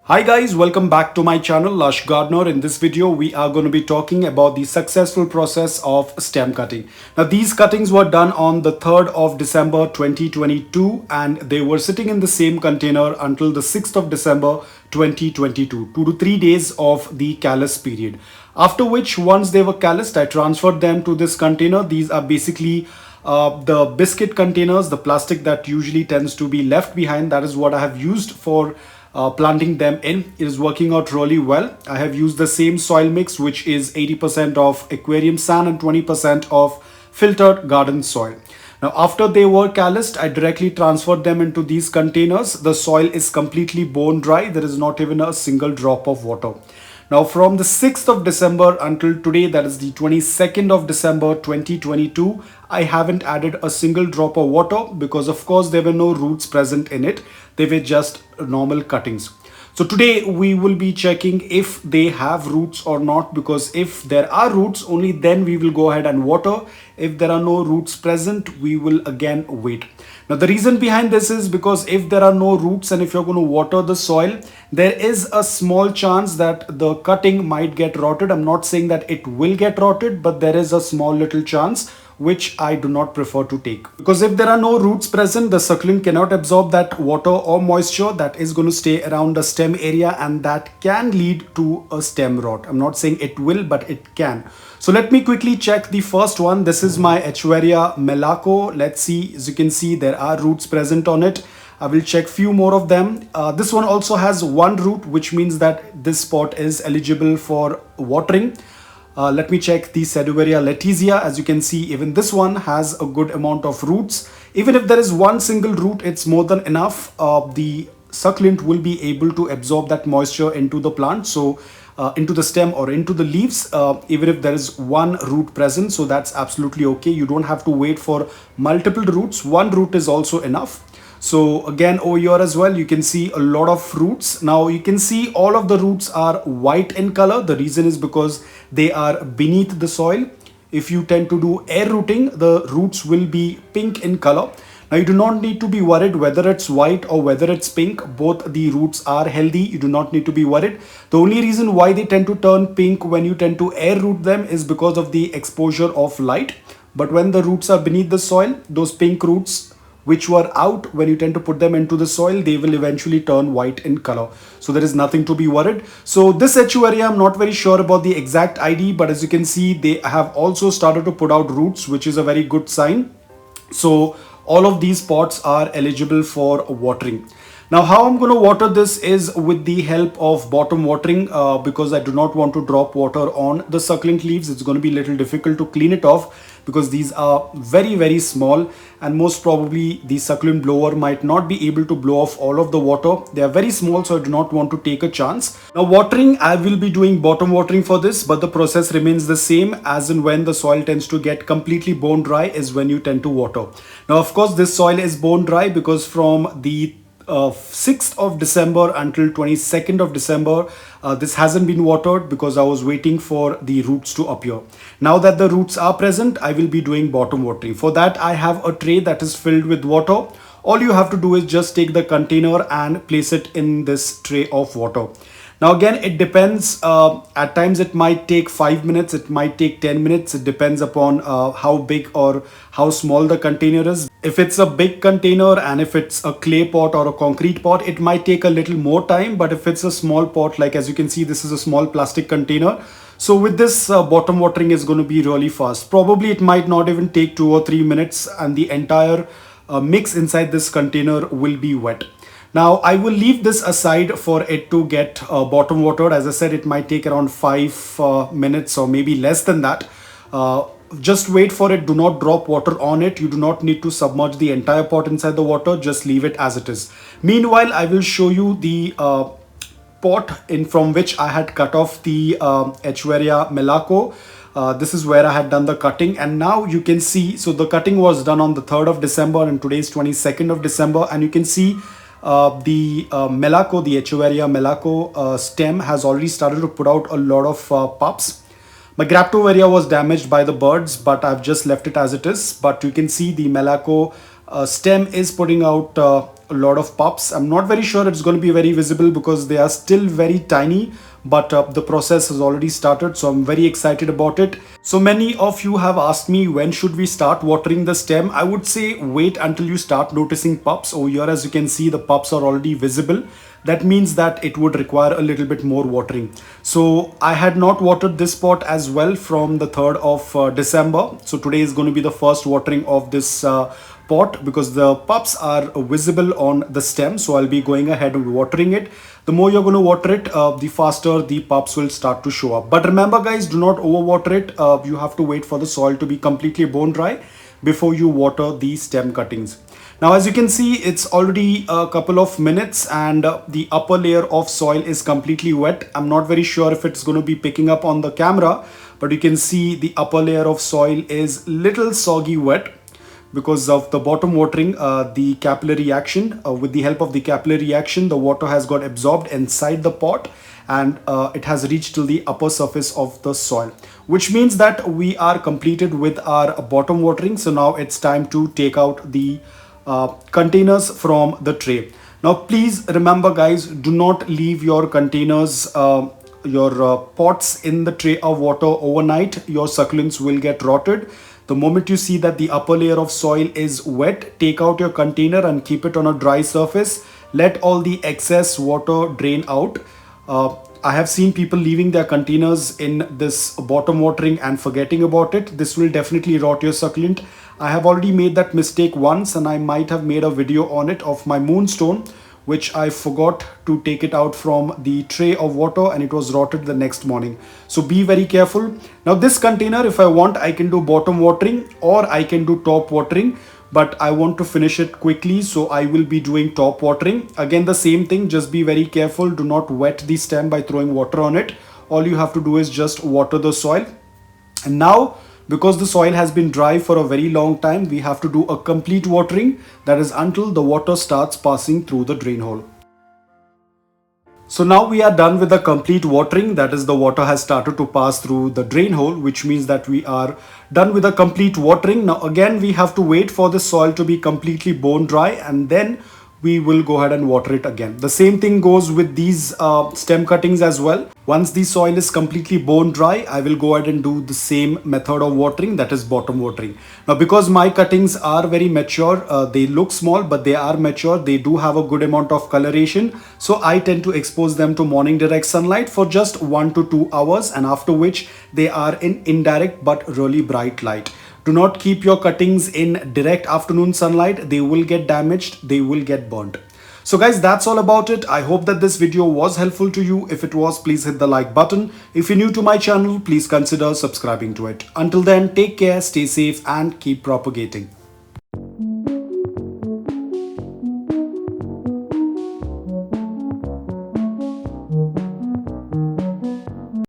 Hi guys, welcome back to my channel Lush Gardener. In this video we are going to be talking about the successful process of stem cutting. Now these cuttings were done on the 3rd of December 2022 and they were sitting in the same container until the 6th of December 2022, 2 to 3 days of the callus period. After which, once they were calloused, I transferred them to this container. These are basically the biscuit containers, the plastic that usually tends to be left behind. That is what I have used for planting them in. It is working out really well. I have used the same soil mix, which is 80% of aquarium sand and 20% of filtered garden soil. Now after they were calloused, I directly transferred them into these containers. The soil is completely bone dry. There is not even a single drop of water. Now from the 6th of December until today, that is the 22nd of December 2022, I haven't added a single drop of water because of course there were no roots present in it. They were just normal cuttings. So today we will be checking if they have roots or not, because if there are roots, only then we will go ahead and water. If there are no roots present, we will again wait. Now the reason behind this is because if there are no roots and if you're going to water the soil, there is a small chance that the cutting might get rotted. I'm not saying that it will get rotted, but there is a small little chance, which I do not prefer to take. Because if there are no roots present, the succulent cannot absorb that water or moisture that is going to stay around the stem area, and that can lead to a stem rot. I'm not saying it will, but it can. So let me quickly check the first one. This is my Haworthia Melaco. Let's see, as you can see, there are roots present on it. I will check few more of them. This one also has one root, which means that this pot is eligible for watering. Let me check the Haworthia Letizia. As you can see, even this one has a good amount of roots. Even if there is one single root, it's more than enough. The succulent will be able to absorb that moisture into the plant, so into the stem or into the leaves, even if there is one root present. So that's absolutely okay. You don't have to wait for multiple roots. One root is also enough. So again, over here as well, you can see a lot of roots. Now you can see all of the roots are white in color. The reason is because they are beneath the soil. If you tend to do air rooting, the roots will be pink in color. Now you do not need to be worried whether it's white or whether it's pink. Both the roots are healthy. You do not need to be worried. The only reason why they tend to turn pink when you tend to air root them is because of the exposure of light. But when the roots are beneath the soil, those pink roots which were out, when you tend to put them into the soil, they will eventually turn white in color. So there is nothing to be worried. So this Haworthia, I'm not very sure about the exact ID, but as you can see, they have also started to put out roots, which is a very good sign. So all of these pots are eligible for watering. Now how I'm going to water this is with the help of bottom watering, because I do not want to drop water on the succulent leaves. It's going to be a little difficult to clean it off because these are very small, and most probably the succulent blower might not be able to blow off all of the water. They are very small, so I do not want to take a chance. Now watering, I will be doing bottom watering for this, but the process remains the same. As in when the soil tends to get completely bone dry is when you tend to water. Now of course this soil is bone dry because from the 6th of December until 22nd of December, this hasn't been watered because I was waiting for the roots to appear. Now that the roots are present, I will be doing bottom watering. For that, I have a tray that is filled with water. All you have to do is just take the container and place it in this tray of water. Now again, it depends. At times it might take 5 minutes, it might take 10 minutes. It depends upon how big or how small the container is. If it's a big container and if it's a clay pot or a concrete pot, it might take a little more time. But if it's a small pot, like as you can see, this is a small plastic container. So with this, bottom watering is going to be really fast. Probably it might not even take 2 or 3 minutes and the entire mix inside this container will be wet. Now I will leave this aside for it to get bottom watered. As I said, it might take around 5 minutes or maybe less than that. Just wait for it. Do not drop water on it. You do not need to submerge the entire pot inside the water. Just leave it as it is. Meanwhile, I will show you the pot from which I had cut off the Haworthia Melaco. This is where I had done the cutting, and now you can see, so the cutting was done on the 3rd of December and today is 22nd of December, and you can see the Melaco, the Haworthia Melaco stem has already started to put out a lot of pups. My Graptovaria was damaged by the birds, but I've just left it as it is. But you can see the Melaco stem is putting out a a lot of pups. I'm not very sure it's going to be very visible because they are still very tiny, but the process has already started, so I'm very excited about it. So many of you have asked me when should we start watering the stem. I would say wait until you start noticing pups. Over here, as you can see, the pups are already visible. That means that it would require a little bit more watering. So I had not watered this pot as well from the 3rd of December. So today is going to be the first watering of this pot because the pups are visible on the stem. So I'll be going ahead and watering it. The more you're going to water it, the faster the pups will start to show up. But remember guys, do not overwater it. You have to wait for the soil to be completely bone dry before you water the stem cuttings. Now, as you can see, it's already a couple of minutes and the upper layer of soil is completely wet. I'm not very sure if it's going to be picking up on the camera, but you can see the upper layer of soil is little soggy wet because of the bottom watering, the capillary action. With the help of the capillary action, the water has got absorbed inside the pot and it has reached to the upper surface of the soil, which means that we are completed with our bottom watering. So now it's time to take out the containers from the tray. Now please remember guys, do not leave your containers, your pots in the tray of water overnight. Your succulents will get rotted. The moment you see that the upper layer of soil is wet, take out your container and keep it on a dry surface. Let all the excess water drain out. I have seen people leaving their containers in this bottom watering and forgetting about it. This will definitely rot your succulent. I have already made that mistake once and I might have made a video on it of my moonstone, which I forgot to take it out from the tray of water and it was rotted the next morning. So be very careful. Now this container, if I want, I can do bottom watering or I can do top watering, but I want to finish it quickly, so I will be doing top watering. Again, the same thing, just be very careful. Do not wet the stem by throwing water on it. All you have to do is just water the soil. And now, because the soil has been dry for a very long time, we have to do a complete watering. That is until the water starts passing through the drain hole. So now we are done with the complete watering. That is, the water has started to pass through the drain hole, which means that we are done with the complete watering. Now again, we have to wait for the soil to be completely bone dry and then we will go ahead and water it again. The same thing goes with these stem cuttings as well. Once the soil is completely bone dry, I will go ahead and do the same method of watering, that is bottom watering. Now because my cuttings are very mature, they look small but they are mature, they do have a good amount of coloration. So I tend to expose them to morning direct sunlight for just 1 to 2 hours, and after which they are in indirect but really bright light. Do not keep your cuttings in direct afternoon sunlight. They will get damaged, they will get burnt. So guys, that's all about it. I hope that this video was helpful to you. If it was, please hit the like button. If you're new to my channel, please consider subscribing to it. Until then, take care, stay safe and keep propagating.